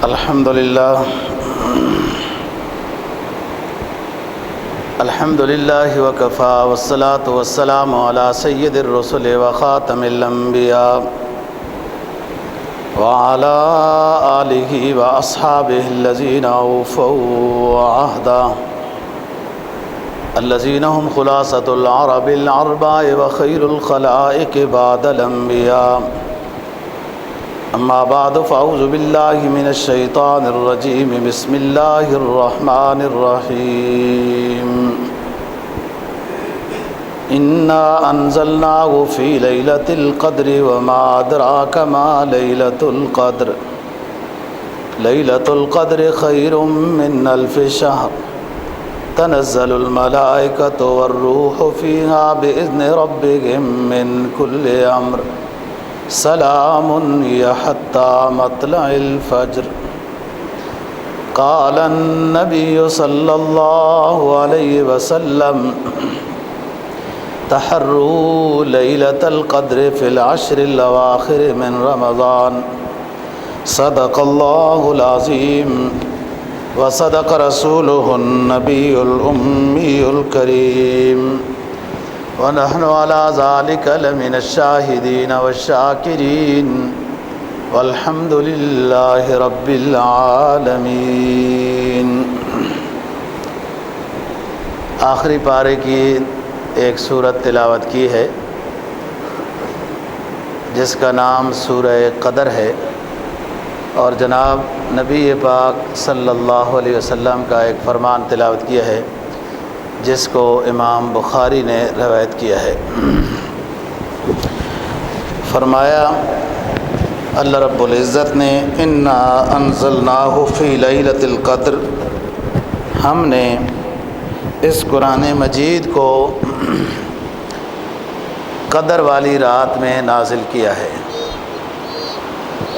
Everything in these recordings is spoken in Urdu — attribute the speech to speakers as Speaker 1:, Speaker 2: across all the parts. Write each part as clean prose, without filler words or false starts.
Speaker 1: الحمدللہ وکفا والصلاة والسلام علی سید الرسل وخاتم الانبیاء وعلی آلہ واصحابہ الذین اوفوا عہدا الذین هم خلاصۃ العرب الارباء وخیر الخلائق بعد الانبیاء اما بعد فاعوذ باللہ من الشیطان الرجیم بسم اللہ الرحمن الرحیم انا انزلناہ فی لیلۃ القدر وما ادراک ما لیلۃ القدر لیلۃ القدر خیر من الف شہر تنزل الملائکۃ والروح فیہا بإذن ربہم من کل امر سلام حتی مطلع الفجر قال النبی صلی اللہ علیہ وسلم تحروا لیلۃ القدر فی العشر الاواخر من رمضان صدق اللہ العظیم وصدق رسولہ النبی الأمی الکریم ونحن على ذلك لمن الشاہدین والشاکرین والحمد للہ رب العالمین۔ آخری پارے کی ایک سورت تلاوت کی ہے جس کا نام سورہ قدر ہے، اور جناب نبی پاک صلی اللہ علیہ وسلم کا ایک فرمان تلاوت کیا ہے جس کو امام بخاری نے روایت کیا ہے۔ فرمایا اللہ رب العزت نے انا انزلناہ فی لیلۃ القدر، ہم نے اس قرآن مجید کو قدر والی رات میں نازل کیا ہے۔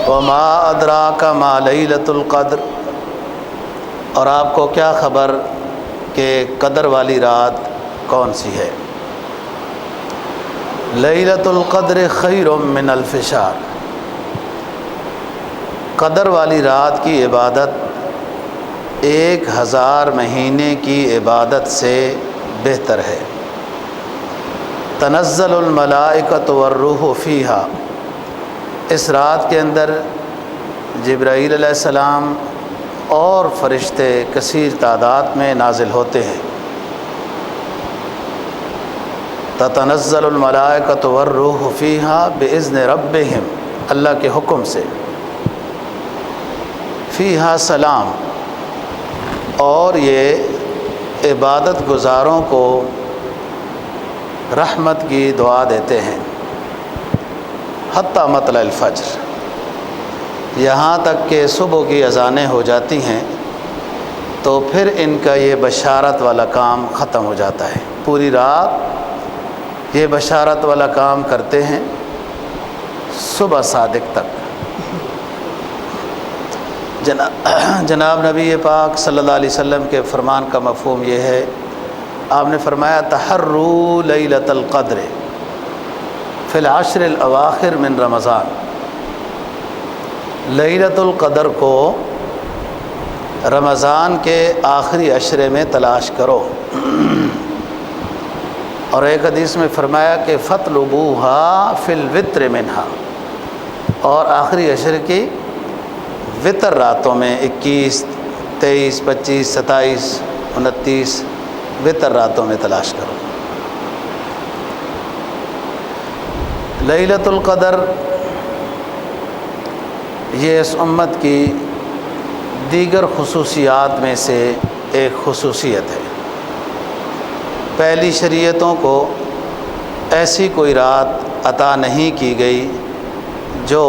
Speaker 1: وما ادراک ما لیلۃ القدر، اور آپ کو کیا خبر کہ قدر والی رات کون سی ہے۔ لیلۃ القدر خیر من الف شہر، قدر والی رات کی عبادت 1000 مہینے کی عبادت سے بہتر ہے۔ تنزل الملائکۃ والروح فیہا، اس رات کے اندر جبرائیل علیہ السلام اور فرشتے کثیر تعداد میں نازل ہوتے ہیں۔ تتنزل الملائکۃ والروح فیہا بإذن ربہم، اللہ کے حکم سے۔ فیہا سلام، اور یہ عبادت گزاروں کو رحمت کی دعا دیتے ہیں۔ حتی مطلع الفجر، یہاں تک کہ صبح کی اذانیں ہو جاتی ہیں تو پھر ان کا یہ بشارت والا کام ختم ہو جاتا ہے۔ پوری رات یہ بشارت والا کام کرتے ہیں صبح صادق تک۔ جناب نبی پاک صلی اللہ علیہ وسلم کے فرمان کا مفہوم یہ ہے، آپ نے فرمایا تحروا لیلۃ القدر فی العشر الاواخر من رمضان، لیلۃ القدر کو رمضان کے آخری عشرے میں تلاش کرو۔ اور ایک حدیث میں فرمایا کہ فاطلبوها فی الوتر منہا، اور آخری عشر کی وطر راتوں میں 21، 23، 25، 27، 29 وطر راتوں میں تلاش کرو۔ لیلۃ القدر یہ اس امت کی دیگر خصوصیات میں سے ایک خصوصیت ہے۔ پہلی شریعتوں کو ایسی کوئی رات عطا نہیں کی گئی جو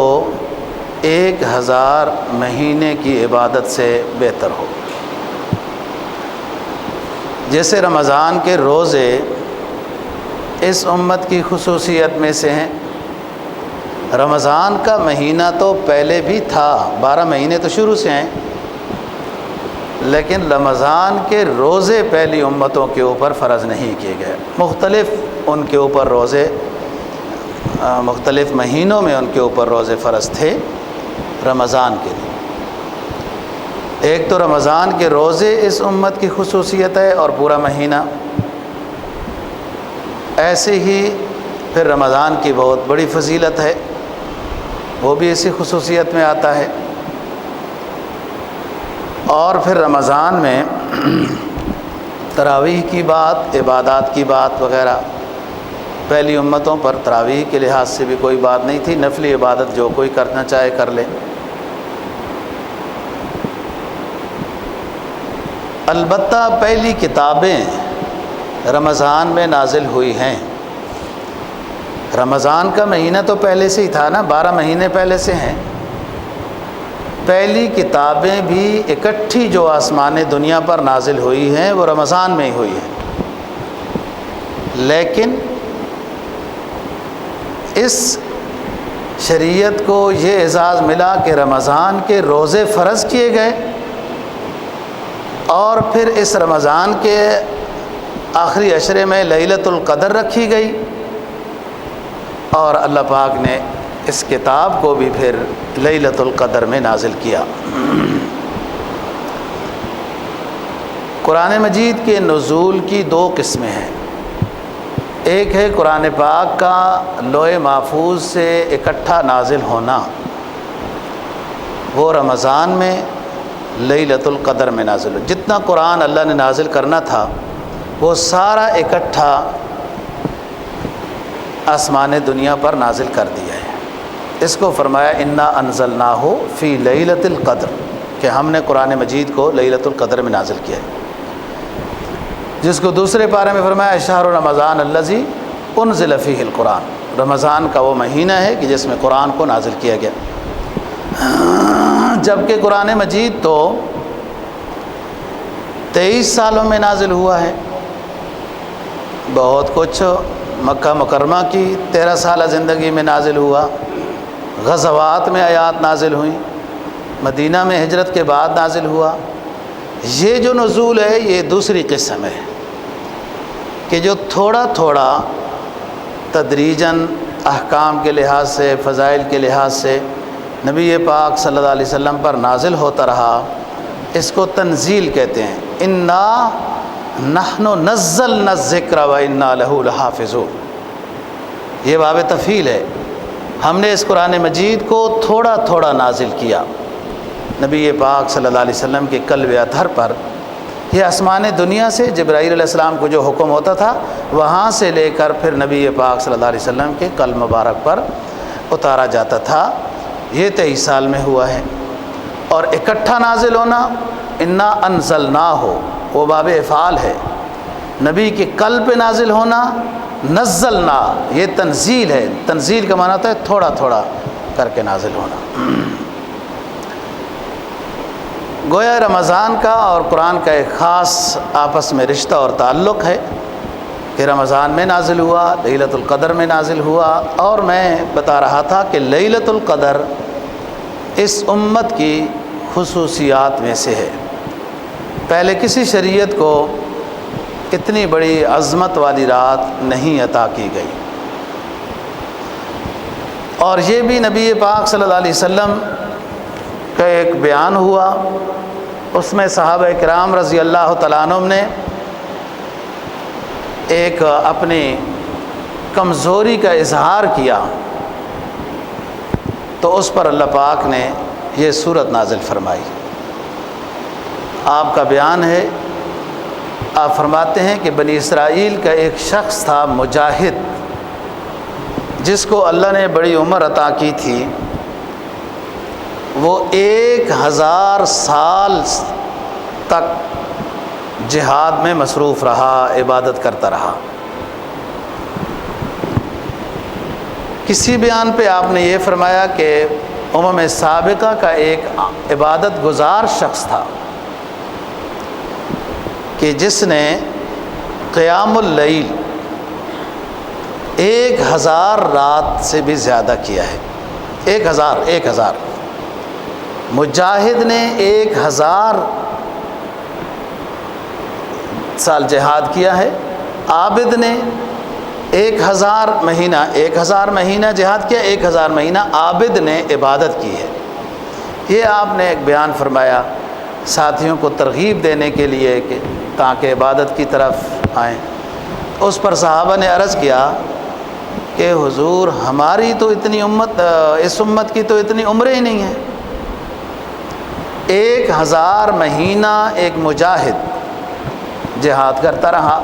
Speaker 1: 1000 مہینے کی عبادت سے بہتر ہو۔ جیسے رمضان کے روزے اس امت کی خصوصیت میں سے ہیں۔ رمضان کا مہینہ تو پہلے بھی تھا، 12 مہینے تو شروع سے ہیں، لیکن رمضان کے روزے پہلی امتوں کے اوپر فرض نہیں کیے گئے۔ مختلف ان کے اوپر روزے، مختلف مہینوں میں ان کے اوپر روزے فرض تھے، رمضان کے لیے ایک تو رمضان کے روزے اس امت کی خصوصیت ہے اور پورا مہینہ، ایسے ہی پھر رمضان کی بہت بڑی فضیلت ہے، وہ بھی اسی خصوصیت میں آتا ہے۔ اور پھر رمضان میں تراویح کی بات، عبادات کی بات وغیرہ، پہلی امتوں پر تراویح کے لحاظ سے بھی کوئی بات نہیں تھی، نفلی عبادت جو کوئی کرنا چاہے کر لے۔ البتہ پہلی کتابیں رمضان میں نازل ہوئی ہیں۔ رمضان کا مہینہ تو پہلے سے ہی تھا نا، 12 مہینے پہلے سے ہیں۔ پہلی کتابیں بھی اکٹھی جو آسمان دنیا پر نازل ہوئی ہیں وہ رمضان میں ہی ہوئی ہیں، لیکن اس شریعت کو یہ اعزاز ملا کہ رمضان کے روزے فرض کیے گئے، اور پھر اس رمضان کے آخری عشرے میں لیلۃ القدر رکھی گئی، اور اللہ پاک نے اس کتاب کو بھی پھر لیلۃ القدر میں نازل کیا۔ قرآن مجید کے نزول کی 2 قسمیں ہیں۔ ایک ہے قرآن پاک کا لوح محفوظ سے اکٹھا نازل ہونا، وہ رمضان میں لیلۃ القدر میں نازل ہو۔ جتنا قرآن اللہ نے نازل کرنا تھا وہ سارا اکٹھا آسمان دنیا پر نازل کر دیا ہے۔ اس کو فرمایا انا انزلناہ فی لیلۃ القدر، کہ ہم نے قرآن مجید کو لیلۃ القدر میں نازل کیا ہے، جس کو دوسرے پارے میں فرمایا شہر رمضان الذی انزل فیہ القرآن، رمضان کا وہ مہینہ ہے کہ جس میں قرآن کو نازل کیا گیا۔ جبکہ قرآن مجید تو 23 سالوں میں نازل ہوا ہے، بہت کچھ مکہ مکرمہ کی 13 سالہ زندگی میں نازل ہوا، غزوات میں آیات نازل ہوئیں، مدینہ میں ہجرت کے بعد نازل ہوا۔ یہ جو نزول ہے یہ دوسری قسم ہے کہ جو تھوڑا تھوڑا تدریجاً احکام کے لحاظ سے، فضائل کے لحاظ سے نبی پاک صلی اللہ علیہ وسلم پر نازل ہوتا رہا، اس کو تنزیل کہتے ہیں۔ انا نحن نزلنا الذکر و انا لہ لحافظون، یہ باب تفعیل ہے، ہم نے اس قرآن مجید کو تھوڑا تھوڑا نازل کیا نبی پاک صلی اللہ علیہ وسلم کے قلب اطہر پر۔ یہ آسمان دنیا سے جبرائیل علیہ السلام کو جو حکم ہوتا تھا وہاں سے لے کر پھر نبی پاک صلی اللہ علیہ وسلم کے قلب مبارک پر اتارا جاتا تھا۔ یہ 23 سال میں ہوا ہے۔ اور اکٹھا نازل ہونا، انا انزلناہ، وہ باب افعال ہے، نبی کے قلب پہ نازل ہونا، نزلنا یہ تنزیل ہے، تنزیل کا معنی ہوتا ہے تھوڑا تھوڑا کر کے نازل ہونا۔ گویا رمضان کا اور قرآن کا ایک خاص آپس میں رشتہ اور تعلق ہے کہ رمضان میں نازل ہوا، لیلۃ القدر میں نازل ہوا، اور میں بتا رہا تھا کہ لیلۃ القدر اس امت کی خصوصیات میں سے ہے۔ پہلے کسی شریعت کو اتنی بڑی عظمت والی رات نہیں عطا کی گئی، اور یہ بھی نبی پاک صلی اللہ علیہ وسلم کا ایک بیان ہوا، اس میں صحابہ کرام رضی اللہ تعالیٰ عنہم نے ایک اپنی کمزوری کا اظہار کیا، تو اس پر اللہ پاک نے یہ سورت نازل فرمائی۔ آپ کا بیان ہے، آپ فرماتے ہیں کہ بنی اسرائیل کا ایک شخص تھا مجاہد، جس کو اللہ نے بڑی عمر عطا کی تھی، وہ 1000 سال تک جہاد میں مصروف رہا، عبادت کرتا رہا۔ کسی بیان پہ آپ نے یہ فرمایا کہ امم سابقہ کا ایک عبادت گزار شخص تھا کہ جس نے قیام اللیل 1000 رات سے بھی زیادہ کیا ہے۔ 1000 مجاہد نے 1000 سال جہاد کیا ہے، عابد نے 1000 مہینہ جہاد کیا، 1000 مہینہ عابد نے عبادت کی ہے۔ یہ آپ نے ایک بیان فرمایا۔ ساتھیوں کو ترغیب دینے کے لیے کہ تاکہ عبادت کی طرف آئیں۔ اس پر صحابہ نے عرض کیا کہ حضور ہماری تو اتنی اس امت کی تو اتنی عمریں ہی نہیں ہیں۔ 1000 مہینہ ایک مجاہد جہاد کرتا رہا،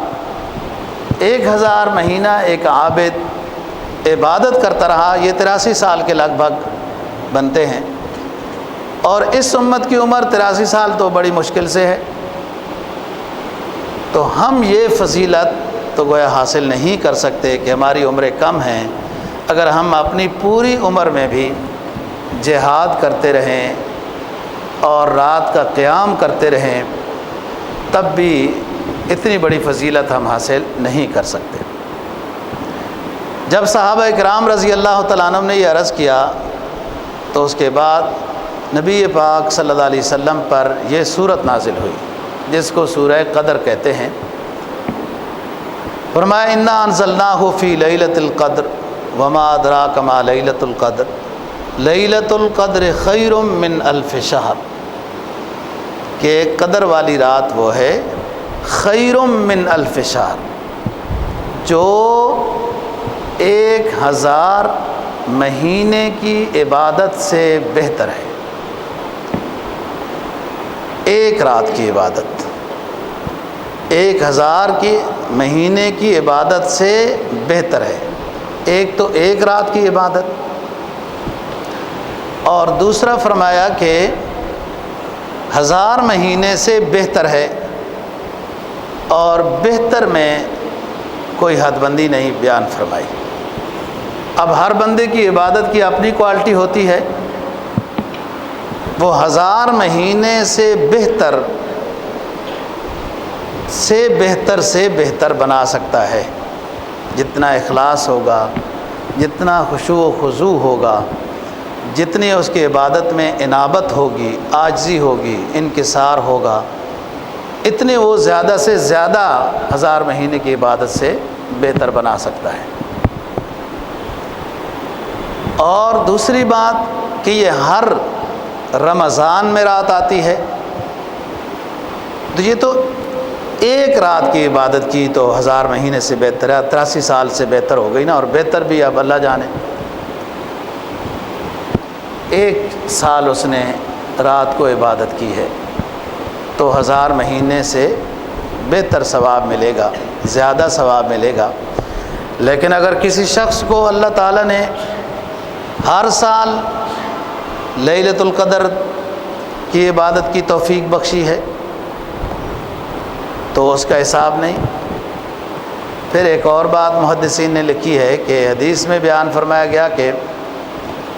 Speaker 1: 1000 مہینہ ایک عابد عبادت کرتا رہا، یہ 83 سال کے لگ بھگ بنتے ہیں، اور اس امت کی عمر 83 سال تو بڑی مشکل سے ہے۔ تو ہم یہ فضیلت تو گویا حاصل نہیں کر سکتے کہ ہماری عمریں کم ہیں، اگر ہم اپنی پوری عمر میں بھی جہاد کرتے رہیں اور رات کا قیام کرتے رہیں تب بھی اتنی بڑی فضیلت ہم حاصل نہیں کر سکتے۔ جب صحابہ اکرام رضی اللہ تعالیٰ عنہ نے یہ عرض کیا تو اس کے بعد نبی پاک صلی اللہ علیہ وسلم پر یہ صورت نازل ہوئی جس کو سورہ قدر کہتے ہیں۔ فرمایا انا انزلناہ فی لیلۃ القدر وما ادراک ما لیلۃ القدر لیلۃ القدر خیر من الف شہر، کہ قدر والی رات وہ ہے خیر من الف شہر، جو 1000 مہینے کی عبادت سے بہتر ہے۔ ایک رات کی عبادت 1000 کی مہینے کی عبادت سے بہتر ہے۔ ایک تو ایک رات کی عبادت، اور دوسرا فرمایا کہ 1000 مہینے سے بہتر ہے، اور بہتر میں کوئی حد بندی نہیں بیان فرمائی۔ اب ہر بندے کی عبادت کی اپنی کوالٹی ہوتی ہے، وہ 1000 مہینے سے بہتر سے بہتر بنا سکتا ہے۔ جتنا اخلاص ہوگا، جتنا خشوع و خضوع ہوگا، جتنی اس کی عبادت میں انابت ہوگی، عاجزی ہوگی، انکسار ہوگا، اتنے وہ زیادہ سے زیادہ 1000 مہینے کی عبادت سے بہتر بنا سکتا ہے۔ اور دوسری بات کہ یہ ہر رمضان میں رات آتی ہے، تو یہ تو ایک رات کی عبادت کی تو 1000 مہینے سے بہتر ہے، 83 سال سے بہتر ہو گئی نا، اور بہتر بھی اب اللہ جانے۔ 1 سال اس نے رات کو عبادت کی ہے تو 1000 مہینے سے بہتر ثواب ملے گا، زیادہ ثواب ملے گا۔ لیکن اگر کسی شخص کو اللہ تعالیٰ نے ہر سال لیلۃ القدر کی عبادت کی توفیق بخشی ہے تو اس کا حساب نہیں۔ پھر ایک اور بات محدثین نے لکھی ہے کہ حدیث میں بیان فرمایا گیا کہ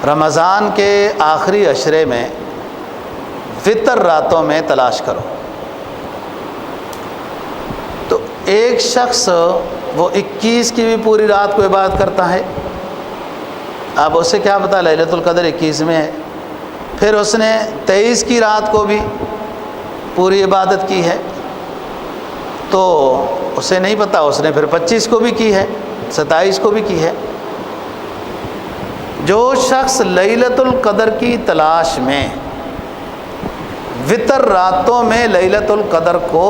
Speaker 1: رمضان کے آخری عشرے میں وطر راتوں میں تلاش کرو۔ تو ایک شخص وہ 21 کی بھی پوری رات کو عبادت کرتا ہے، اب اسے کیا پتہ لیلۃ القدر 21 میں ہے، پھر اس نے 23 کی رات کو بھی پوری عبادت کی ہے تو اسے نہیں پتہ، اس نے پھر 25 کو بھی کی ہے، 27 کو بھی کی ہے۔ جو شخص لیلۃ القدر کی تلاش میں وطر راتوں میں لیلۃ القدر کو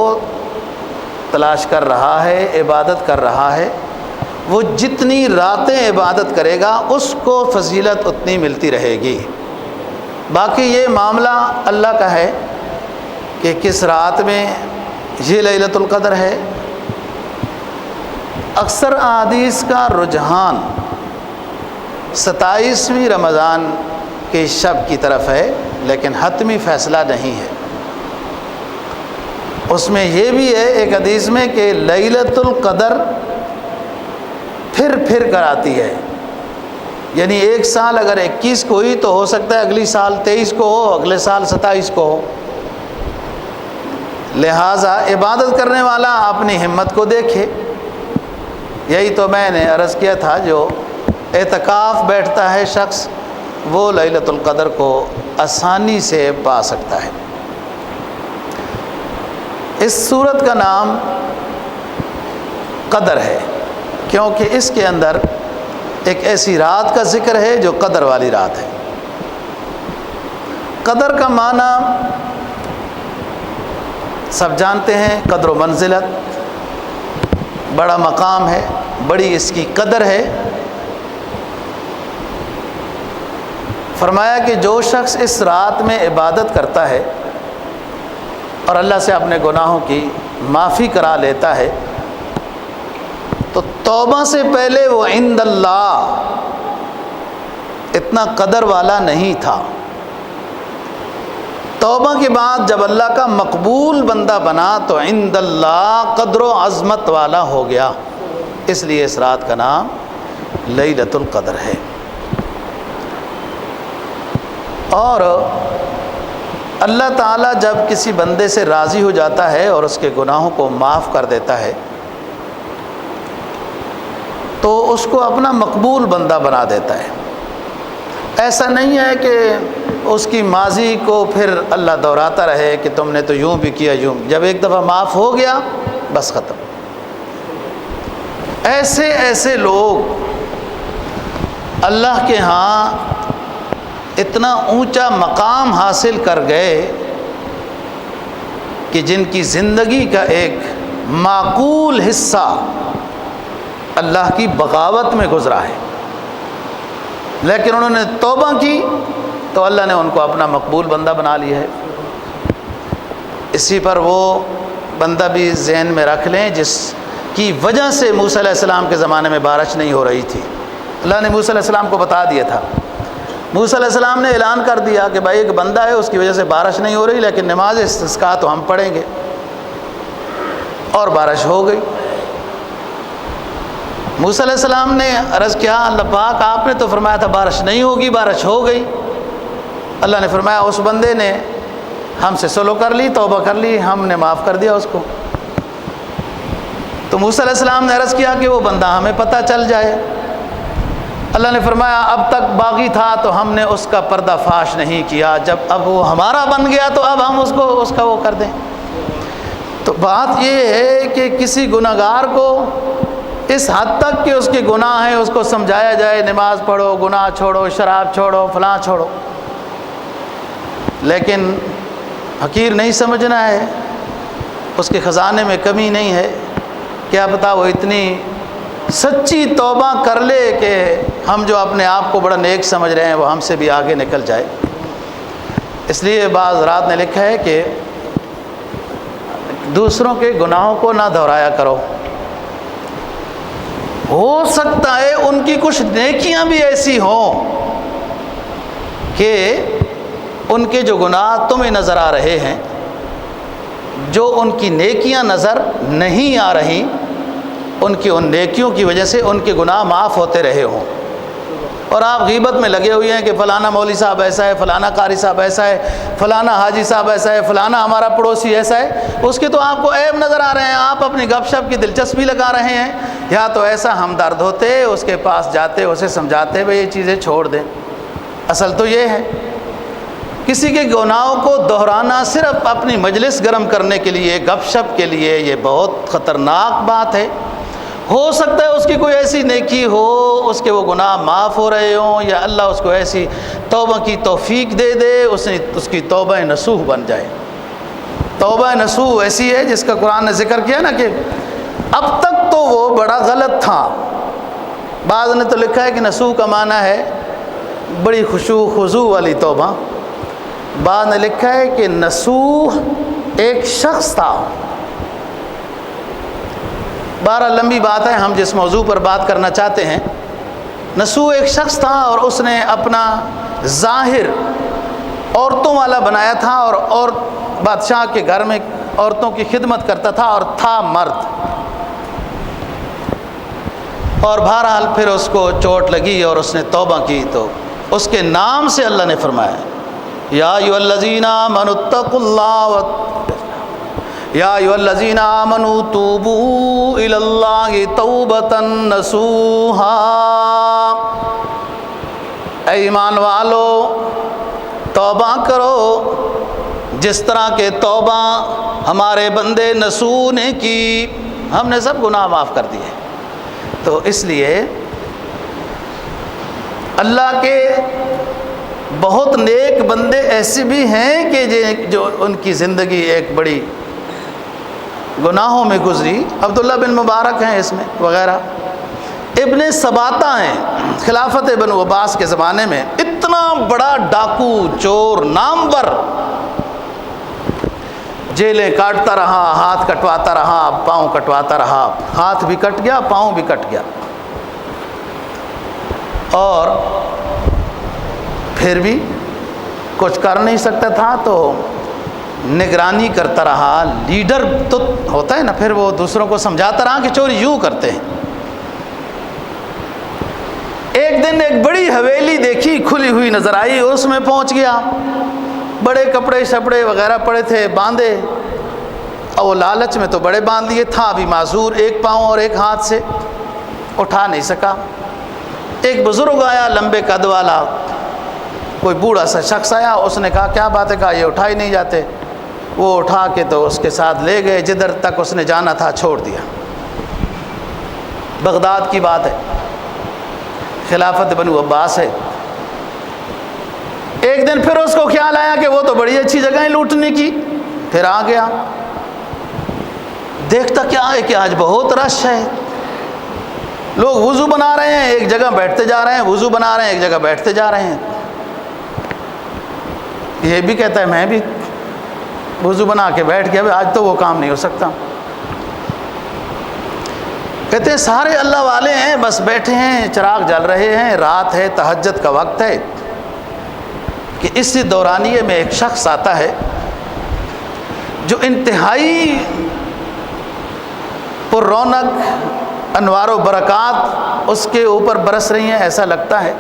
Speaker 1: تلاش کر رہا ہے، عبادت کر رہا ہے، وہ جتنی راتیں عبادت کرے گا اس کو فضیلت اتنی ملتی رہے گی۔ باقی یہ معاملہ اللہ کا ہے کہ کس رات میں یہ لیلۃ القدر ہے۔ اکثر احادیث کا رجحان 27ویں رمضان کے شب کی طرف ہے، لیکن حتمی فیصلہ نہیں ہے۔ اس میں یہ بھی ہے ایک حدیث میں کہ لیلۃ القدر پھر کر آتی ہے، یعنی ایک سال اگر 21 کو ہوئی تو ہو سکتا ہے اگلی سال 23 کو ہو، اگلے سال 27 کو ہو۔ لہٰذا عبادت کرنے والا اپنی ہمت کو دیکھے۔ یہی تو میں نے عرض کیا تھا، جو اعتکاف بیٹھتا ہے شخص وہ لیلۃ القدر کو آسانی سے پا سکتا ہے۔ اس سورت کا نام قدر ہے کیونکہ اس کے اندر ایک ایسی رات کا ذکر ہے جو قدر والی رات ہے۔ قدر کا معنی سب جانتے ہیں قدر و منزلت، بڑا مقام ہے، بڑی اس کی قدر ہے۔ فرمایا کہ جو شخص اس رات میں عبادت کرتا ہے اور اللہ سے اپنے گناہوں کی معافی کرا لیتا ہے تو توبہ سے پہلے وہ عند اللہ اتنا قدر والا نہیں تھا، توبہ کے بعد جب اللہ کا مقبول بندہ بنا تو عند اللہ قدر و عظمت والا ہو گیا، اس لیے اس رات کا نام لیلۃ القدر ہے۔ اور اللہ تعالیٰ جب کسی بندے سے راضی ہو جاتا ہے اور اس کے گناہوں کو معاف کر دیتا ہے تو اس کو اپنا مقبول بندہ بنا دیتا ہے۔ ایسا نہیں ہے کہ اس کی ماضی کو پھر اللہ دہراتا رہے کہ تم نے تو یوں بھی کیا یوں، جب ایک دفعہ معاف ہو گیا بس ختم۔ ایسے ایسے لوگ اللہ کے ہاں اتنا اونچا مقام حاصل کر گئے کہ جن کی زندگی کا ایک معقول حصہ اللہ کی بغاوت میں گزرا ہے، لیکن انہوں نے توبہ کی تو اللہ نے ان کو اپنا مقبول بندہ بنا لیا ہے۔ اسی پر وہ بندہ بھی ذہن میں رکھ لیں جس کی وجہ سے موسیٰ علیہ السلام کے زمانے میں بارش نہیں ہو رہی تھی۔ اللہ نے موسیٰ علیہ السلام کو بتا دیا تھا، موسیٰ علیہ السلام نے اعلان کر دیا کہ بھائی ایک بندہ ہے اس کی وجہ سے بارش نہیں ہو رہی، لیکن نماز استسقاء تو ہم پڑھیں گے، اور بارش ہو گئی۔ موسیٰ علیہ السلام نے عرض کیا اللہ پاک آپ نے تو فرمایا تھا بارش نہیں ہوگی، بارش ہو گئی۔ اللہ نے فرمایا اس بندے نے ہم سے صلح کر لی، توبہ کر لی، ہم نے معاف کر دیا اس کو۔ تو موسیٰ علیہ السلام نے عرض کیا کہ وہ بندہ ہمیں پتہ چل جائے۔ اللہ نے فرمایا اب تک باغی تھا تو ہم نے اس کا پردہ فاش نہیں کیا، جب اب وہ ہمارا بن گیا تو اب ہم اس کا وہ کر دیں۔ تو بات یہ ہے کہ کسی گناہگار کو اس حد تک کہ اس کے گناہ ہیں اس کو سمجھایا جائے نماز پڑھو، گناہ چھوڑو، شراب چھوڑو، فلاں چھوڑو، لیکن حقیر نہیں سمجھنا ہے، اس کے خزانے میں کمی نہیں ہے، کیا پتہ وہ اتنی سچی توبہ کر لے کہ ہم جو اپنے آپ کو بڑا نیک سمجھ رہے ہیں وہ ہم سے بھی آگے نکل جائے۔ اس لیے بعض رات نے لکھا ہے کہ دوسروں کے گناہوں کو نہ دہرایا کرو، ہو سکتا ہے ان کی کچھ نیکیاں بھی ایسی ہوں کہ ان کے جو گناہ تمہیں نظر آ رہے ہیں، جو ان کی نیکیاں نظر نہیں آ رہی، ان کی ان نیکیوں کی وجہ سے ان کے گناہ معاف ہوتے رہے ہوں، اور آپ غیبت میں لگے ہوئے ہیں کہ فلانا مولوی صاحب ایسا ہے، فلانا قاری صاحب ایسا ہے، فلانا حاجی صاحب ایسا ہے، فلانا ہمارا پڑوسی ایسا ہے، اس کے تو آپ کو عیب نظر آ رہے ہیں، آپ اپنی گپ شپ کی دلچسپی لگا رہے ہیں، یا تو ایسا ہمدرد ہوتے اس کے پاس جاتے اسے سمجھاتے بھئی یہ چیزیں چھوڑ دیں۔ اصل تو یہ ہے کسی کے گناہوں کو دہرانا صرف اپنی مجلس گرم کرنے کے لیے، گپ شپ کے لیے، یہ بہت خطرناک بات ہے۔ ہو سکتا ہے اس کی کوئی ایسی نیکی ہو، اس کے وہ گناہ معاف ہو رہے ہوں، یا اللہ اس کو ایسی توبہ کی توفیق دے دے، اس کی توبہ نصوح بن جائے۔ توبہ نصوح ایسی ہے جس کا قرآن نے ذکر کیا نا کہ اب تک تو وہ بڑا غلط تھا، بعض نے تو لکھا ہے کہ نصوح کا معنی ہے بڑی خشوع خضوع والی توبہ، بعض نے لکھا ہے کہ نصوح ایک شخص تھا۔ بارہ لمبی بات ہے، ہم جس موضوع پر بات کرنا چاہتے ہیں، نصوح ایک شخص تھا اور اس نے اپنا ظاہر عورتوں والا بنایا تھا، اور بادشاہ کے گھر میں عورتوں کی خدمت کرتا تھا اور تھا مرد، اور بہرحال پھر اس کو چوٹ لگی اور اس نے توبہ کی، تو اس کے نام سے اللہ نے فرمایا یا ایھا الذین آمنوا اتقوا اللہ یا ایھا الذین آمنوا توبوا الی اللہ توبۃ نصوحا، اے ایمان والو توبہ کرو جس طرح کے توبہ ہمارے بندے نصوح نے کی، ہم نے سب گناہ معاف کر دیے۔ تو اس لیے اللہ کے بہت نیک بندے ایسے بھی ہیں کہ جو ان کی زندگی ایک بڑی گناہوں میں گزری، عبداللہ بن مبارک ہیں اس میں وغیرہ، ابن سباتہ ہیں خلافت بنو عباس کے زمانے میں، اتنا بڑا ڈاکو چور نامور، جیلیں کاٹتا رہا، ہاتھ کٹواتا رہا، پاؤں کٹواتا رہا، ہاتھ بھی کٹ گیا، پاؤں بھی کٹ گیا، اور پھر بھی کچھ کر نہیں سکتا تھا تو نگرانی کرتا رہا، لیڈر تو ہوتا ہے نا، پھر وہ دوسروں کو سمجھاتا رہا کہ چوری یوں کرتے ہیں۔ ایک دن ایک بڑی حویلی دیکھی، کھلی ہوئی نظر آئی، اس میں پہنچ گیا، بڑے کپڑے شپڑے وغیرہ پڑے تھے باندھے، اور وہ لالچ میں تو بڑے باندھ لیے، تھا ابھی معذور، ایک پاؤں اور ایک ہاتھ سے اٹھا نہیں سکا۔ ایک بزرگ آیا لمبے قد والا، کوئی بوڑھا سا شخص آیا، اس نے کہا کیا بات ہے، کہا یہ اٹھا ہی نہیں جاتے، وہ اٹھا کے تو اس کے ساتھ لے گئے، جدھر تک اس نے جانا تھا چھوڑ دیا۔ بغداد کی بات ہے، خلافت بنو عباس ہے۔ ایک دن پھر اس کو خیال آیا کہ وہ تو بڑی اچھی جگہیں لوٹنے کی، پھر آ گیا، دیکھتا کیا ہے کہ آج بہت رش ہے، لوگ وضو بنا رہے ہیں، ایک جگہ بیٹھتے جا رہے ہیں، وضو بنا رہے ہیں، ایک جگہ بیٹھتے جا رہے ہیں۔ یہ بھی کہتا ہے میں بھی وضو بنا کے بیٹھ گیا، آج تو وہ کام نہیں ہو سکتا۔ کہتے ہیں سارے اللہ والے ہیں، بس بیٹھے ہیں، چراغ جل رہے ہیں، رات ہے، تہجد کا وقت ہے، کہ اسی دورانیے میں ایک شخص آتا ہے جو انتہائی پر رونق، انوار و برکات اس کے اوپر برس رہی ہیں، ایسا لگتا ہے۔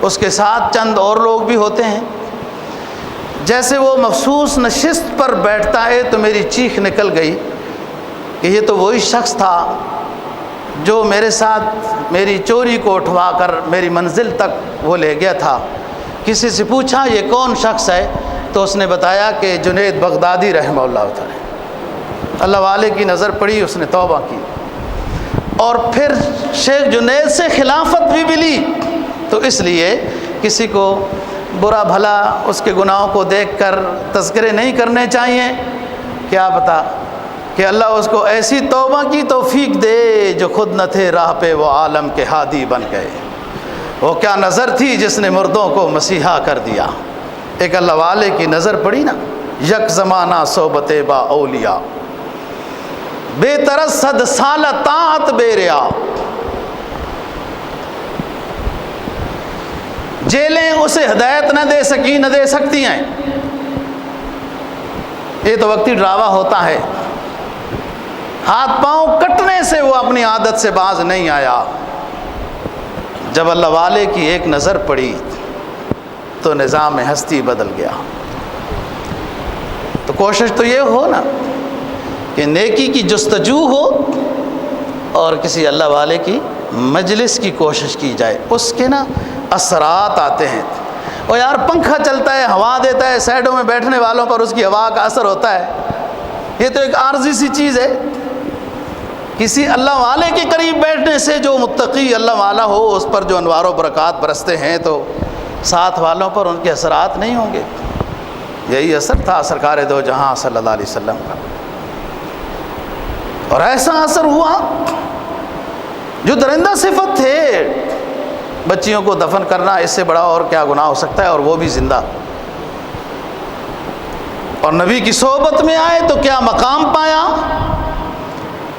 Speaker 1: اس کے ساتھ چند اور لوگ بھی ہوتے ہیں۔ جیسے وہ مخصوص نشست پر بیٹھتا ہے تو میری چیخ نکل گئی کہ یہ تو وہی شخص تھا جو میرے ساتھ میری چوری کو اٹھوا کر میری منزل تک وہ لے گیا تھا۔ کسی سے پوچھا یہ کون شخص ہے تو اس نے بتایا کہ جنید بغدادی رحمہ اللہ تعالی۔ اللہ والے کی نظر پڑی، اس نے توبہ کی، اور پھر شیخ جنید سے خلافت بھی ملی۔ تو اس لیے کسی کو برا بھلا اس کے گناہوں کو دیکھ کر تذکرے نہیں کرنے چاہیے، کیا پتہ کہ اللہ اس کو ایسی توبہ کی توفیق دے جو خود نہ تھے راہ پہ وہ عالم کے ہادی بن گئے۔ وہ کیا نظر تھی جس نے مردوں کو مسیحا کر دیا۔ ایک اللہ والے کی نظر پڑی نا، یک زمانہ صحبت با اولیاء، بے ترس صد سال طاعت بے ریا۔ جیلیں اسے ہدایت نہ دے سکی، نہ دے سکتی ہیں، یہ تو وقتی ڈراوا ہوتا ہے۔ ہاتھ پاؤں کٹنے سے وہ اپنی عادت سے باز نہیں آیا۔ جب اللہ والے کی ایک نظر پڑی تو نظام ہستی بدل گیا۔ تو کوشش تو یہ ہو نا کہ نیکی کی جستجو ہو اور کسی اللہ والے کی مجلس کی کوشش کی جائے، اس کے نا اثرات آتے ہیں۔ اور یار پنکھا چلتا ہے، ہوا دیتا ہے، سائڈوں میں بیٹھنے والوں پر اس کی ہوا کا اثر ہوتا ہے، یہ تو ایک عارضی سی چیز ہے۔ کسی اللہ والے کے قریب بیٹھنے سے جو متقی اللہ والا ہو اس پر جو انوار و برکات برستے ہیں تو ساتھ والوں پر ان کے اثرات نہیں ہوں گے۔ یہی اثر تھا سرکار دو جہاں صلی اللہ علیہ وسلم کا، اور ایسا اثر ہوا جو درندہ صفت تھے، بچیوں کو دفن کرنا، اس سے بڑا اور کیا گناہ ہو سکتا ہے، اور وہ بھی زندہ، اور نبی کی صحبت میں آئے تو کیا مقام پایا۔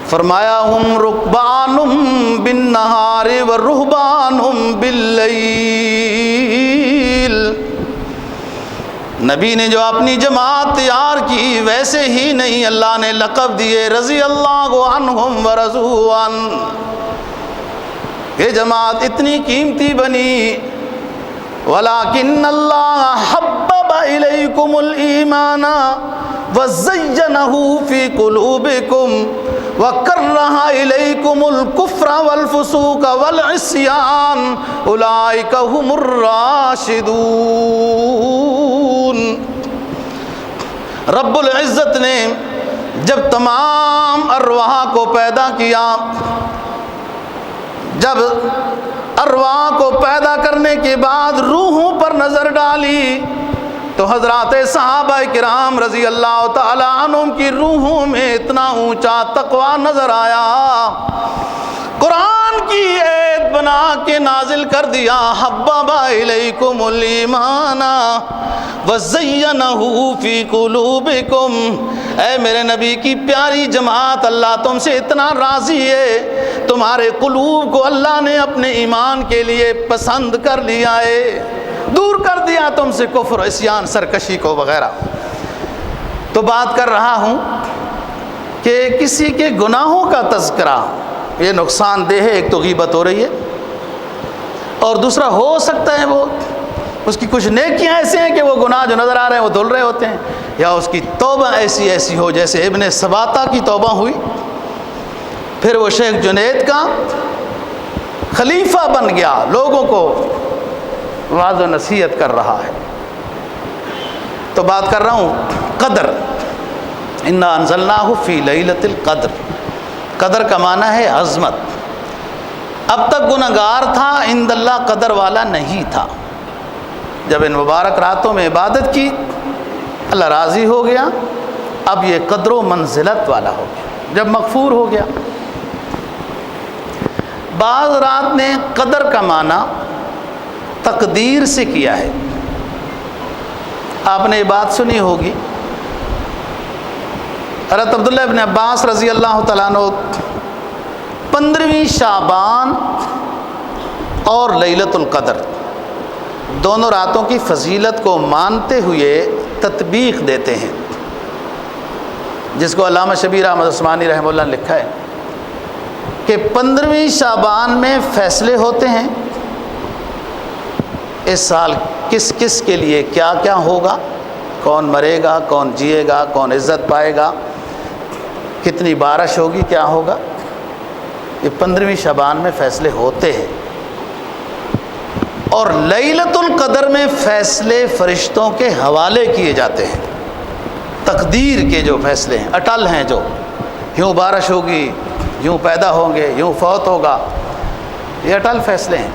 Speaker 1: فرمایا ہم رکبان بالنہار ورہبان باللیل۔ نبی نے جو اپنی جماعت تیار کی ویسے ہی نہیں، اللہ نے لقب دیے رضی اللہ عنہم ورضوا عنہ۔ یہ جماعت اتنی قیمتی بنی، ولیکن اللہ حبب الیکم الایمان وزینہ فی قلوبکم وکرہ الیکم الکفر والفسوق والعصیان اولئک هم الراشدون۔ رب العزت نے جب تمام ارواح کو پیدا کیا، جب ارواح کو پیدا کرنے کے بعد روحوں پر نظر ڈالی تو حضرات صحابہ کرام رضی اللہ تعالیٰ عنہم کی روحوں میں اتنا اونچا تقوی نظر آیا، قرآن کی ایت بنا کے نازل کر دیا، حبب الیکم الایمان وزینہ فی قلوبکم، اے میرے نبی کی پیاری جماعت، اللہ تم سے اتنا راضی ہے، تمہارے قلوب کو اللہ نے اپنے ایمان کے لیے پسند کر لیا ہے، دور کر دیا تم سے کفر، عصیان، سرکشی کو وغیرہ۔ تو بات کر رہا ہوں کہ کسی کے گناہوں کا تذکرہ یہ نقصان دہ ہے، ایک تو غیبت ہو رہی ہے، اور دوسرا ہو سکتا ہے وہ اس کی کچھ نیکیاں ایسے ہیں کہ وہ گناہ جو نظر آ رہے ہیں وہ دھل رہے ہوتے ہیں، یا اس کی توبہ ایسی ہو جیسے ابن سباتہ کی توبہ ہوئی، پھر وہ شیخ جنید کا خلیفہ بن گیا، لوگوں کو واعظ و نصیحت کر رہا ہے۔ تو بات کر رہا ہوں قدر، انا انزلناہ فی لیلۃ القدر، قدر کا معنی ہے عظمت۔ اب تک گنہگار تھا، عند اللہ قدر والا نہیں تھا، جب ان مبارک راتوں میں عبادت کی اللہ راضی ہو گیا، اب یہ قدر و منزلت والا ہو گیا جب مغفور ہو گیا۔ بعض رات نے قدر کا معنی تقدیر سے کیا ہے، آپ نے یہ بات سنی ہوگی، حضرت عبداللہ ابن عباس رضی اللہ تعالیٰ عنہ 15ویں شعبان اور لیلۃ القدر دونوں راتوں کی فضیلت کو مانتے ہوئے تطبیق دیتے ہیں، جس کو علامہ شبیر احمد عثمانی رحمہ اللہ نے لکھا ہے کہ 15ویں شعبان میں فیصلے ہوتے ہیں، اس سال کس کس کے لیے کیا کیا ہوگا، کون مرے گا، کون جیے گا، کون عزت پائے گا، کتنی بارش ہوگی، کیا ہوگا، یہ 15ویں شعبان میں فیصلے ہوتے ہیں۔ اور لیلۃ القدر میں فیصلے فرشتوں کے حوالے کیے جاتے ہیں، تقدیر کے جو فیصلے ہیں، اٹل ہیں، جو یوں بارش ہوگی، یوں پیدا ہوں گے، یوں فوت ہوگا، یہ اٹل فیصلے ہیں،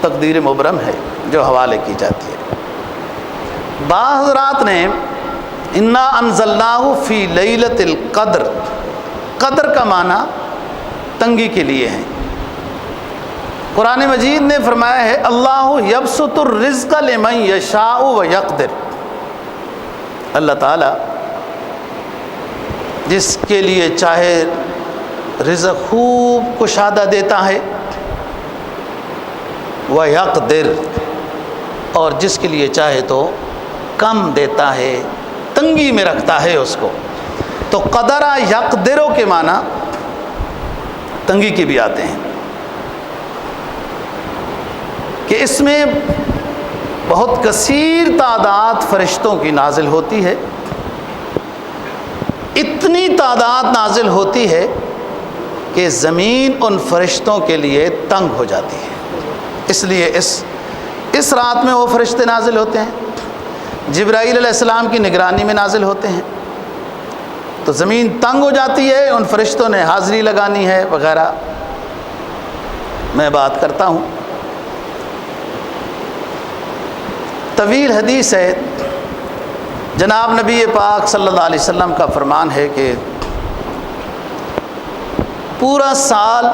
Speaker 1: تقدیر مبرم ہے جو حوالے کی جاتی ہے۔ بعض حضرات نے انا انزلناہ فی لیلۃ القدر، قدر کا معنی تنگی کے لیے ہے۔ قرآن مجید نے فرمایا ہے اللہ یبسط الرزق لمن یشاء ویقدر، اللہ تعالیٰ جس کے لیے چاہے رزق خوب کشادہ دیتا ہے، ویقدر، اور جس کے لیے چاہے تو کم دیتا ہے، تنگی میں رکھتا ہے اس کو۔ تو قدرہ یقدرو کے معنی تنگی کے بھی آتے ہیں، کہ اس میں بہت کثیر تعداد فرشتوں کی نازل ہوتی ہے، اتنی تعداد نازل ہوتی ہے کہ زمین ان فرشتوں کے لیے تنگ ہو جاتی ہے، اس لیے اس رات میں وہ فرشتے نازل ہوتے ہیں، جبرائیل علیہ السلام کی نگرانی میں نازل ہوتے ہیں، تو زمین تنگ ہو جاتی ہے، ان فرشتوں نے حاضری لگانی ہے وغیرہ۔ میں بات کرتا ہوں، طویل حدیث ہے، جناب نبی پاک صلی اللہ علیہ وسلم کا فرمان ہے کہ پورا سال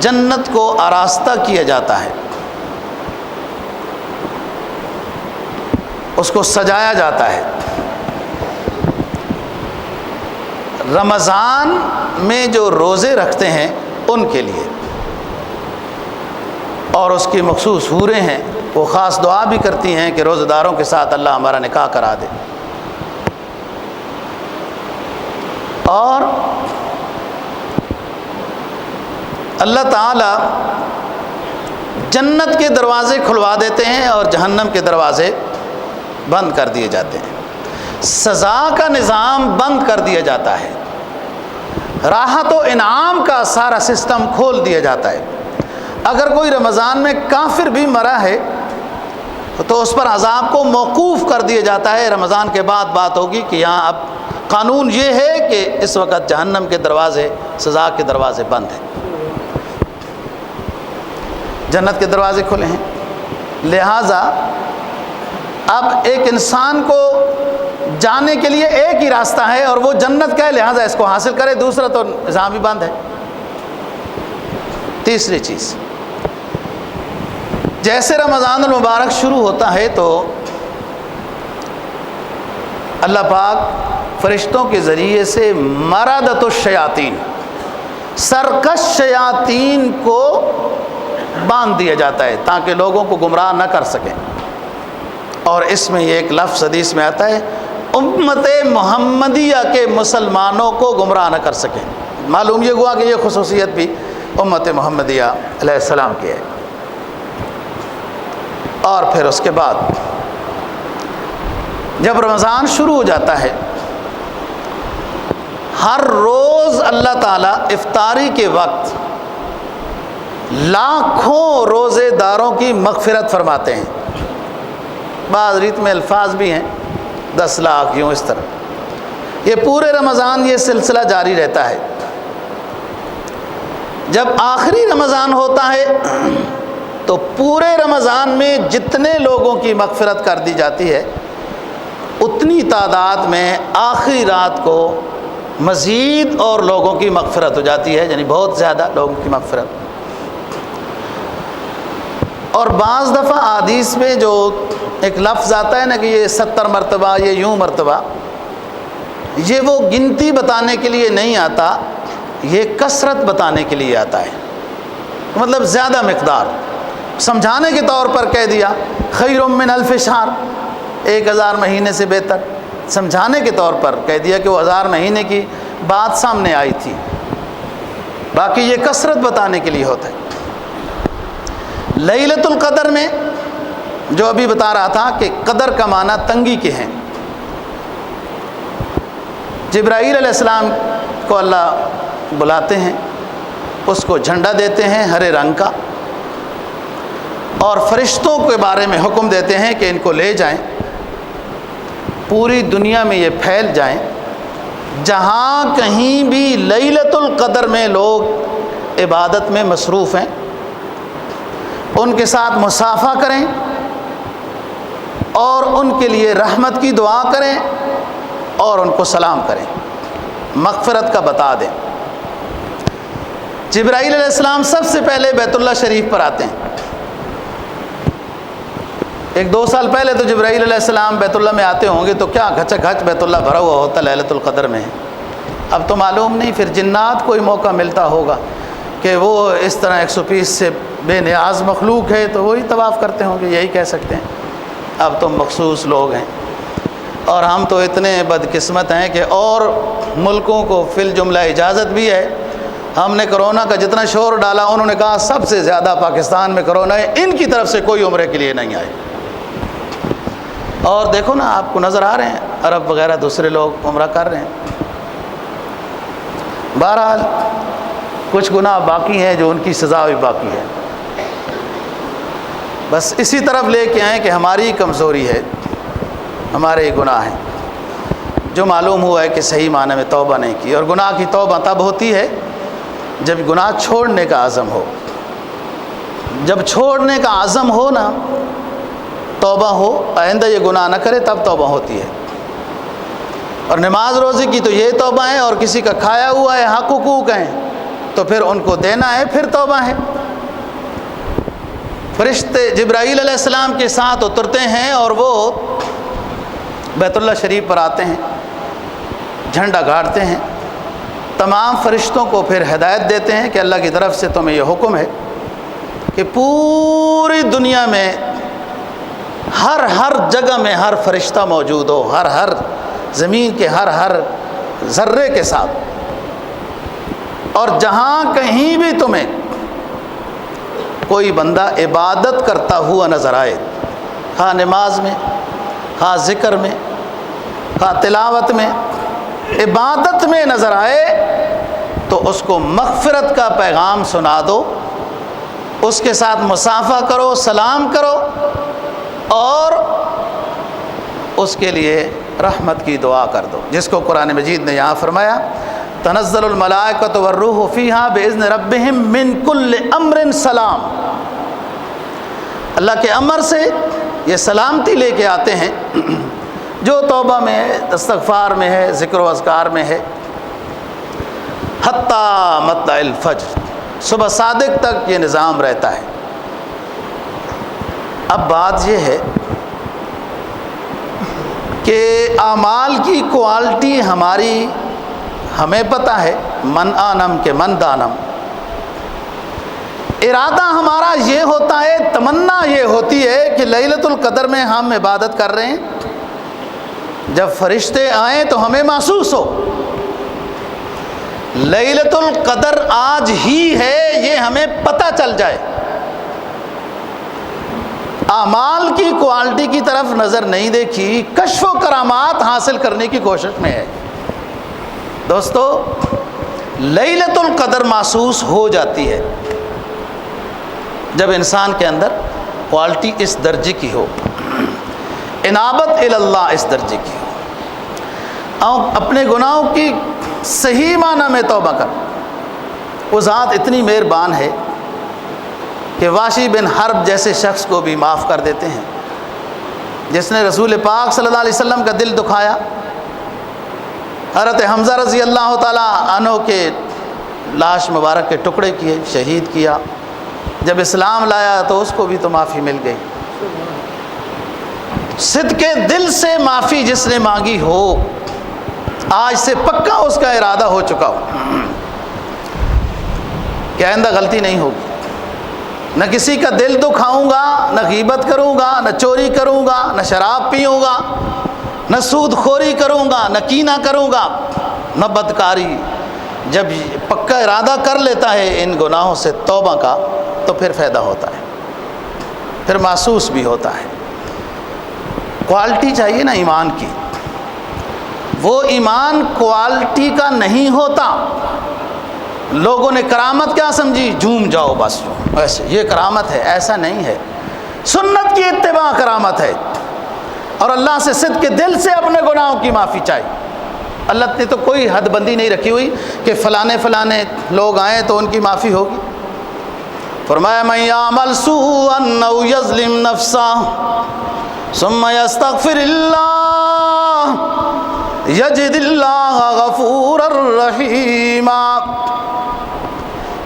Speaker 1: جنت کو آراستہ کیا جاتا ہے، اس کو سجایا جاتا ہے، رمضان میں جو روزے رکھتے ہیں ان کے لیے، اور اس کی مخصوص حوریں ہیں، وہ خاص دعا بھی کرتی ہیں کہ روزہ داروں کے ساتھ اللہ ہمارا نکاح کرا دے۔ اور اللہ تعالیٰ جنت کے دروازے کھلوا دیتے ہیں اور جہنم کے دروازے بند کر دیے جاتے ہیں، سزا کا نظام بند کر دیا جاتا ہے، راحت و انعام کا سارا سسٹم کھول دیا جاتا ہے۔ اگر کوئی رمضان میں کافر بھی مرا ہے تو اس پر عذاب کو موقوف کر دیا جاتا ہے، رمضان کے بعد بات ہوگی کہ یہاں اب قانون یہ ہے کہ اس وقت جہنم کے دروازے، سزا کے دروازے بند ہیں، جنت کے دروازے کھلے ہیں۔ لہٰذا اب ایک انسان کو جانے کے لیے ایک ہی راستہ ہے اور وہ جنت کا ہے، لہٰذا اس کو حاصل کرے، دوسرا تو نظام ہی بند ہے۔ تیسری چیز، جیسے رمضان المبارک شروع ہوتا ہے تو اللہ پاک فرشتوں کے ذریعے سے مردۃ الشیاطین، سرکش شیاطین کو باندھ دیا جاتا ہے تاکہ لوگوں کو گمراہ نہ کر سکیں۔ اور اس میں یہ ایک لفظ حدیث میں آتا ہے، امت محمدیہ کے مسلمانوں کو گمراہ نہ کر سکیں۔ معلوم یہ ہوا کہ یہ خصوصیت بھی امت محمدیہ علیہ السلام کی ہے۔ اور پھر اس کے بعد جب رمضان شروع ہو جاتا ہے، ہر روز اللہ تعالیٰ افطاری کے وقت لاکھوں روزے داروں کی مغفرت فرماتے ہیں۔ بعض ریت میں الفاظ بھی ہیں 10 لاکھ، یوں اس طرح۔ یہ پورے رمضان یہ سلسلہ جاری رہتا ہے۔ جب آخری رمضان ہوتا ہے تو پورے رمضان میں جتنے لوگوں کی مغفرت کر دی جاتی ہے، اتنی تعداد میں آخری رات کو مزید اور لوگوں کی مغفرت ہو جاتی ہے، یعنی بہت زیادہ لوگوں کی مغفرت۔ اور بعض دفعہ حدیث میں جو ایک لفظ آتا ہے نا کہ یہ 70 مرتبہ، یہ یوں مرتبہ، یہ وہ گنتی بتانے کے لیے نہیں آتا، یہ کثرت بتانے کے لیے آتا ہے، مطلب زیادہ مقدار، سمجھانے کے طور پر کہہ دیا خیر من الف شہر، 1000 مہینے سے بہتر، سمجھانے کے طور پر کہہ دیا کہ وہ 1000 مہینے کی بات سامنے آئی تھی، باقی یہ کثرت بتانے کے لیے ہوتا ہے۔ لیلۃ القدر میں جو ابھی بتا رہا تھا کہ قدر کا معنی تنگی کے ہیں، جبرائیل علیہ السلام کو اللہ بلاتے ہیں، اس کو جھنڈا دیتے ہیں ہرے رنگ کا، اور فرشتوں کے بارے میں حکم دیتے ہیں کہ ان کو لے جائیں، پوری دنیا میں یہ پھیل جائیں، جہاں کہیں بھی لیلۃ القدر میں لوگ عبادت میں مصروف ہیں ان کے ساتھ مصافحہ کریں اور ان کے لیے رحمت کی دعا کریں اور ان کو سلام کریں، مغفرت کا بتا دیں۔ جبرائیل علیہ السلام سب سے پہلے بیت اللہ شریف پر آتے ہیں۔ 1-2 سال پہلے تو جبرائیل علیہ السلام بیت اللہ میں آتے ہوں گے تو کیا گھچا گھچ بیت اللہ بھرا ہوا ہوتا لیلۃ القدر میں، اب تو معلوم نہیں، پھر جنات کو ہی موقع ملتا ہوگا کہ وہ اس طرح 120 سے بے نیاز مخلوق ہے تو وہی طواف کرتے ہوں گے، یہی کہہ سکتے ہیں۔ اب تو مخصوص لوگ ہیں، اور ہم تو اتنے بدقسمت ہیں کہ اور ملکوں کو فی الجملہ اجازت بھی ہے۔ ہم نے کرونا کا جتنا شور ڈالا، انہوں نے کہا سب سے زیادہ پاکستان میں کرونا ہے، ان کی طرف سے کوئی عمرے کے لیے نہیں آئے۔ اور دیکھو نا، آپ کو نظر آ رہے ہیں عرب وغیرہ دوسرے لوگ عمرہ کر رہے ہیں۔ بہرحال کچھ گناہ باقی ہیں جو ان کی سزا بھی باقی ہے۔ بس اسی طرف لے کے آئیں کہ ہماری کمزوری ہے، ہمارے گناہ ہیں، جو معلوم ہوا ہے کہ صحیح معنی میں توبہ نہیں کی۔ اور گناہ کی توبہ تب ہوتی ہے جب گناہ چھوڑنے کا عزم ہو، جب چھوڑنے کا عزم ہو نا، توبہ ہو، آئندہ یہ گناہ نہ کرے، تب توبہ ہوتی ہے۔ اور نماز روزے کی تو یہ توبہ ہے، اور کسی کا کھایا ہوا ہے، حق حقوق ہیں تو پھر ان کو دینا ہے، پھر توبہ ہے۔ فرشتے جبرائیل علیہ السلام کے ساتھ اترتے ہیں اور وہ بیت اللہ شریف پر آتے ہیں، جھنڈا گاڑتے ہیں، تمام فرشتوں کو پھر ہدایت دیتے ہیں کہ اللہ کی طرف سے تمہیں یہ حکم ہے کہ پوری دنیا میں ہر جگہ میں ہر فرشتہ موجود ہو، ہر زمین کے ہر ذرے کے ساتھ، اور جہاں کہیں بھی تمہیں کوئی بندہ عبادت کرتا ہوا نظر آئے، ہاں نماز میں، ہاں ذکر میں، ہاں تلاوت میں، عبادت میں نظر آئے تو اس کو مغفرت کا پیغام سنا دو، اس کے ساتھ مصافحہ کرو، سلام کرو، اور اس کے لیے رحمت کی دعا کر دو، جس کو قرآن مجید نے یہاں فرمایا تنزل الملائکۃ والروح فیہا باذن ربہم من کل امر سلام، اللہ کے امر سے یہ سلامتی لے کے آتے ہیں جو توبہ میں ہے، استغفار میں ہے، ذکر و اذکار میں ہے، حتیٰ مطلع الفجر، صبح صادق تک یہ نظام رہتا ہے۔ اب بات یہ ہے کہ اعمال کی کوالٹی ہمیں پتہ ہے، من آنم کے من دانم، ارادہ ہمارا یہ ہوتا ہے، تمنا یہ ہوتی ہے کہ لیلۃ القدر میں ہم عبادت کر رہے ہیں، جب فرشتے آئیں تو ہمیں محسوس ہو لیلۃ القدر آج ہی ہے، یہ ہمیں پتہ چل جائے۔ اعمال کی کوالٹی کی طرف نظر نہیں دیکھی، کشف و کرامات حاصل کرنے کی کوشش میں ہے۔ دوستو، لیلۃ القدر محسوس ہو جاتی ہے جب انسان کے اندر کوالٹی اس درجے کی ہو، انابت اللہ اس درجے کی ہو، اور اپنے گناہوں کی صحیح معنی میں توبہ کر۔ وہ ذات اتنی مہربان ہے کہ واشی بن حرب جیسے شخص کو بھی معاف کر دیتے ہیں، جس نے رسول پاک صلی اللہ علیہ وسلم کا دل دکھایا، حضرت حمزہ رضی اللہ تعالیٰ عنہ کے لاش مبارک کے ٹکڑے کیے، شہید کیا، جب اسلام لایا تو اس کو بھی تو معافی مل گئی۔ صدق دل سے معافی جس نے مانگی ہو، آج سے پکا اس کا ارادہ ہو چکا ہو کہ آئندہ غلطی نہیں ہوگی، نہ کسی کا دل دکھاؤں گا، نہ غیبت کروں گا، نہ چوری کروں گا، نہ شراب پیوں گا، نہ سود خوری کروں گا، نہ کینہ کروں گا، نہ بدکاری۔ جب پکا ارادہ کر لیتا ہے ان گناہوں سے توبہ کا تو پھر فائدہ ہوتا ہے، پھر محسوس بھی ہوتا ہے۔ کوالٹی چاہیے نا ایمان کی، وہ ایمان کوالٹی کا نہیں ہوتا۔ لوگوں نے کرامت کیا سمجھی؟ جھوم جاؤ بس، ایسے یہ کرامت ہے، ایسا نہیں ہے۔ سنت کی اتباع کرامت ہے، اور اللہ سے صدق کے دل سے اپنے گناہوں کی معافی چاہیے۔ اللہ نے تو کوئی حد بندی نہیں رکھی ہوئی کہ فلانے لوگ آئیں تو ان کی معافی ہوگی۔ فرمایا من یعمل سوءا او یظلم نفسہ ثم یستغفر اللہ یجد اللہ غفورا رحیما۔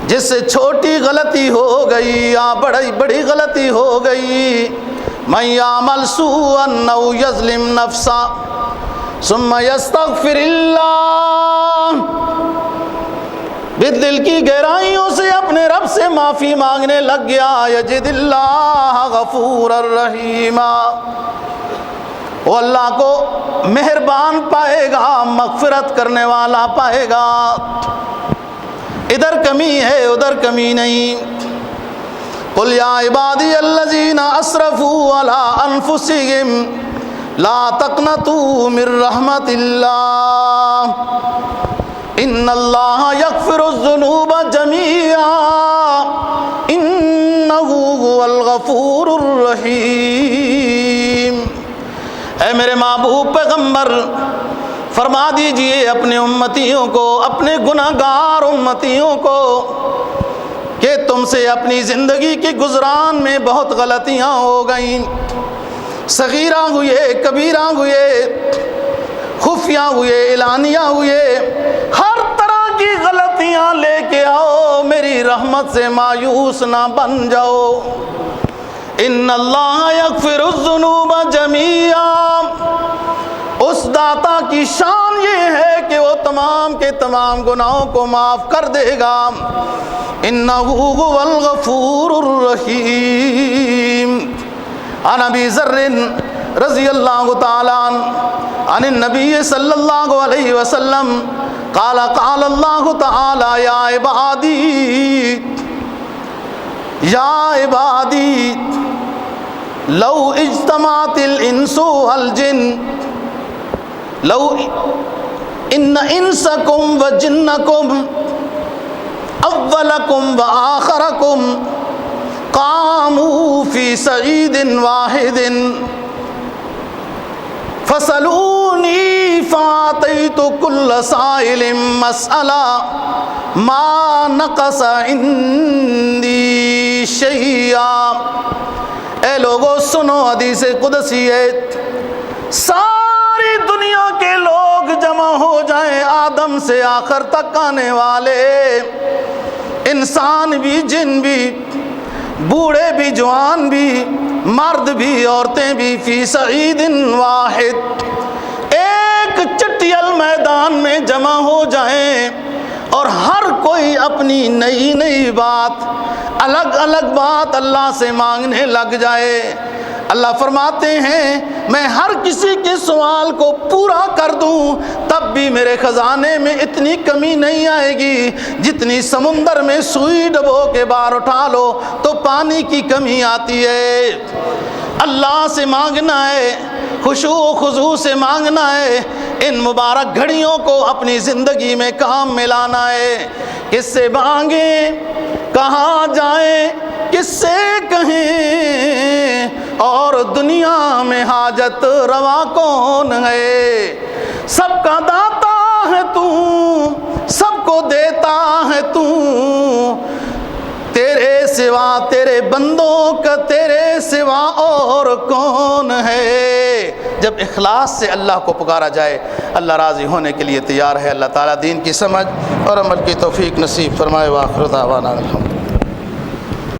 Speaker 1: جس سے چھوٹی غلطی ہو گئی یا بڑی غلطی ہو گئی، من یعمل سوءا او یظلم نفسہ ثم یستغفر اللہ، دل کی گہرائیوں سے اپنے رب سے معافی مانگنے لگ گیا، یجد اللہ غفورا رحیما، وہ اللہ کو مہربان پائے گا، مغفرت کرنے والا پائے گا۔ ادھر کمی ہے ادھر کمی نہیں۔ قل یا عبادی الذین اسرفوا علی انفسہم لا تقنطوا من رحمت اللہ ان اللہ یغفر الذنوب جمیعا انہ هو الغفور الرحیم۔ اے میرے محبوب پیغمبر، فرما دیجئے اپنے امتیوں کو، اپنے گناہگار امتیوں کو، کہ تم سے اپنی زندگی کی گزران میں بہت غلطیاں ہو گئیں، صغیرہ ہوئے، کبیرہ ہوئے، خفیہ ہوئے، اعلانیہ ہوئے، ہر طرح کی غلطیاں لے کے آؤ، میری رحمت سے مایوس نہ بن جاؤ۔ ان اللہ یغفر الذنوب جمیعا، اس داتا کی شان یہ ہے کہ وہ تمام کے تمام گناہوں کو معاف کر دے گا۔ انہ هو الغفور الرحیم۔ عن ابی ذر رضی اللہ تعالی عنہ عن النبی صلی اللہ علیہ وسلم قال قال اللہ تعالی یا عبادی لو اجتمعت الانس والجن لو ان انسکم وجنکم اولکم وآخرکم قاموا فی صعید واحد فسألونی فأعطیت کل سائل مسألہ ما نقص عندی شیئا اے لوگو سنو حدیث قدسی ہے، ساری دنیا کے لوگ جمع ہو جائیں، آدم سے آخر تک آنے والے، انسان بھی جن بھی، بوڑھے بھی جوان بھی، مرد بھی عورتیں بھی، فی صعید واحد، ایک چٹیل میدان میں جمع ہو جائیں اور ہر کوئی اپنی نئی نئی بات، الگ الگ بات اللہ سے مانگنے لگ جائے۔ اللہ فرماتے ہیں میں ہر کسی کے سوال کو پورا کر دوں تب بھی میرے خزانے میں اتنی کمی نہیں آئے گی جتنی سمندر میں سوئی ڈبو کے باہر اٹھا لو تو پانی کی کمی آتی ہے۔ اللہ سے مانگنا ہے، خشوع و خضوع سے مانگنا ہے، ان مبارک گھڑیوں کو اپنی زندگی میں کام میں لانا ہے۔ کس سے مانگیں، کہاں جائیں، کس سے کہیں، اور دنیا میں حاجت روا کون ہے؟ سب کا داتا ہے تو، سب کو دیتا ہے تو، تیرے سوا تیرے بندوں کا تیرے سوا اور کون ہے؟ جب اخلاص سے اللہ کو پکارا جائے اللہ راضی ہونے کے لیے تیار ہے۔ اللہ تعالیٰ دین کی سمجھ اور عمل کی توفیق نصیب فرمائے۔ وآخر دعوانا الحمدللہ۔